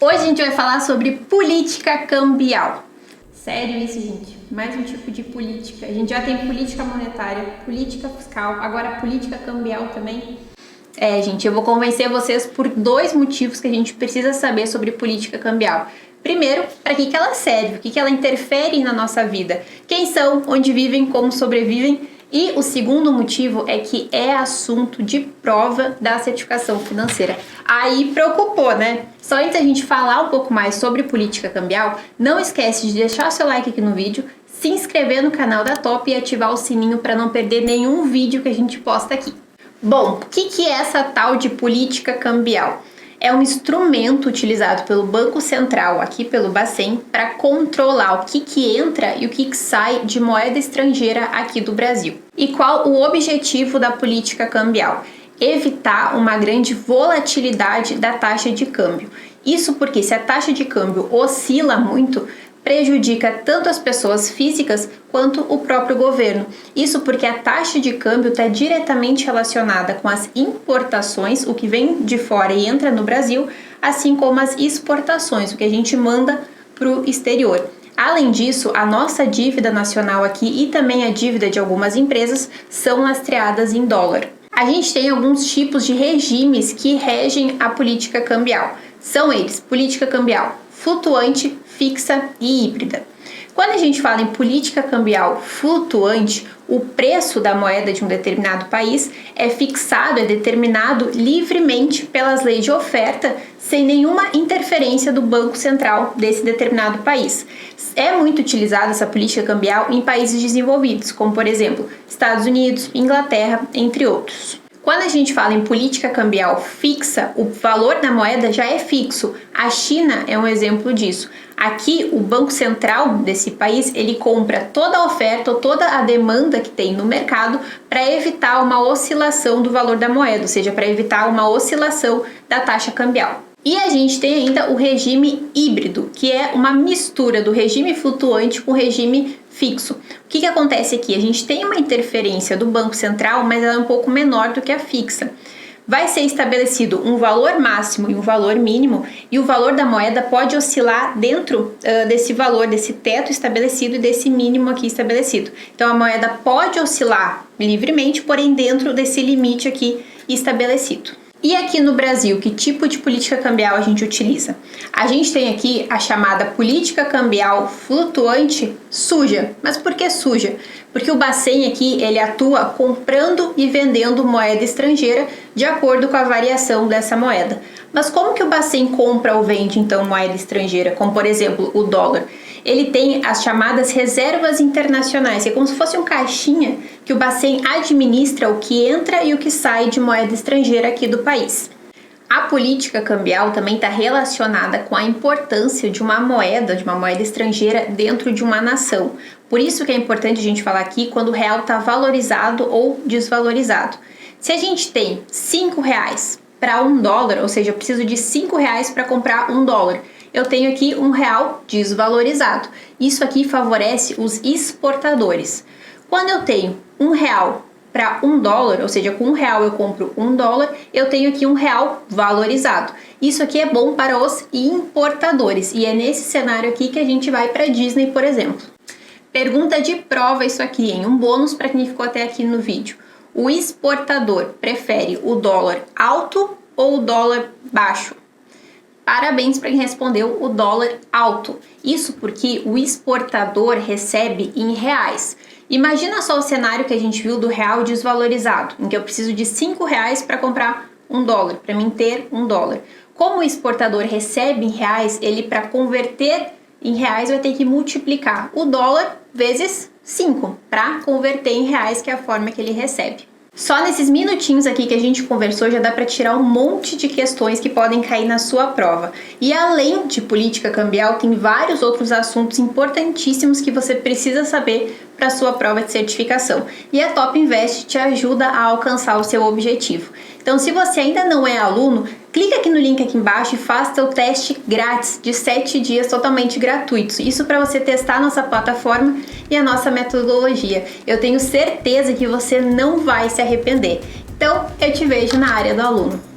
Hoje a gente vai falar sobre política cambial. Sério isso, gente? Mais um tipo de política. A gente já tem política monetária, política fiscal, agora política cambial também. Gente, eu vou convencer vocês por dois motivos que a gente precisa saber sobre política cambial. Primeiro, para que ela serve, o que ela interfere na nossa vida, quem são, onde vivem, como sobrevivem. E o segundo motivo é que é assunto de prova da certificação financeira. Aí preocupou, né? Só antes a gente falar um pouco mais sobre política cambial, não esquece de deixar o seu like aqui no vídeo, se inscrever no canal da Top e ativar o sininho para não perder nenhum vídeo que a gente posta aqui. Bom, o que é essa tal de política cambial? É um instrumento utilizado pelo Banco Central, aqui pelo Bacen, para controlar o que entra e o que sai de moeda estrangeira aqui do Brasil. E qual o objetivo da política cambial? Evitar uma grande volatilidade da taxa de câmbio. Isso porque se a taxa de câmbio oscila muito, prejudica tanto as pessoas físicas quanto o próprio governo. Isso porque a taxa de câmbio está diretamente relacionada com as importações, o que vem de fora e entra no Brasil, assim como as exportações, o que a gente manda para o exterior. Além disso, a nossa dívida nacional aqui e também a dívida de algumas empresas são lastreadas em dólar. A gente tem alguns tipos de regimes que regem a política cambial. São eles: política cambial flutuante, fixa e híbrida. Quando a gente fala em política cambial flutuante, o preço da moeda de um determinado país é fixado, é determinado livremente pelas leis de oferta, sem nenhuma interferência do Banco Central desse determinado país. É muito utilizada essa política cambial em países desenvolvidos, como por exemplo, Estados Unidos, Inglaterra, entre outros. Quando a gente fala em política cambial fixa, o valor da moeda já é fixo. A China é um exemplo disso. Aqui, o Banco Central desse país, ele compra toda a oferta ou toda a demanda que tem no mercado para evitar uma oscilação do valor da moeda, ou seja, para evitar uma oscilação da taxa cambial. E a gente tem ainda o regime híbrido, que é uma mistura do regime flutuante com o regime fixo. O que acontece aqui? A gente tem uma interferência do Banco Central, mas ela é um pouco menor do que a fixa. Vai ser estabelecido um valor máximo e um valor mínimo, e o valor da moeda pode oscilar dentro desse valor, desse teto estabelecido e desse mínimo aqui estabelecido. Então a moeda pode oscilar livremente, porém dentro desse limite aqui estabelecido. E aqui no Brasil, que tipo de política cambial a gente utiliza? A gente tem aqui a chamada política cambial flutuante suja. Mas por que suja? Porque o Bacen aqui, ele atua comprando e vendendo moeda estrangeira de acordo com a variação dessa moeda. Mas como que o Bacen compra ou vende então moeda estrangeira, como por exemplo o dólar? Ele tem as chamadas reservas internacionais, que é como se fosse um caixinha que o Bacen administra o que entra e o que sai de moeda estrangeira aqui do país. A política cambial também está relacionada com a importância de uma moeda estrangeira dentro de uma nação. Por isso que é importante a gente falar aqui quando o real está valorizado ou desvalorizado. Se a gente tem R$5 para $1, ou seja, eu preciso de R$5 para comprar $1, eu tenho aqui R$1 desvalorizado. Isso aqui favorece os exportadores. Quando eu tenho R$1 para $1, ou seja, com R$1 eu compro $1, eu tenho aqui R$1 valorizado. Isso aqui é bom para os importadores e é nesse cenário aqui que a gente vai para a Disney, por exemplo. Pergunta de prova isso aqui, hein? Um bônus para quem ficou até aqui no vídeo. O exportador prefere o dólar alto ou o dólar baixo? Parabéns para quem respondeu o dólar alto. Isso porque o exportador recebe em reais. Imagina só o cenário que a gente viu do real desvalorizado, em que eu preciso de R$5 para comprar $1, para mim ter $1. Como o exportador recebe em reais, ele para converter em reais vai ter que multiplicar o dólar vezes 5 para converter em reais, que é a forma que ele recebe. Só nesses minutinhos aqui que a gente conversou já dá para tirar um monte de questões que podem cair na sua prova. E além de política cambial, tem vários outros assuntos importantíssimos que você precisa saber para a sua prova de certificação. E a Top Invest te ajuda a alcançar o seu objetivo. Então, se você ainda não é aluno, clica aqui no link aqui embaixo e faça seu teste grátis de 7 dias totalmente gratuitos. Isso para você testar a nossa plataforma e a nossa metodologia. Eu tenho certeza que você não vai se arrepender. Então, eu te vejo na área do aluno.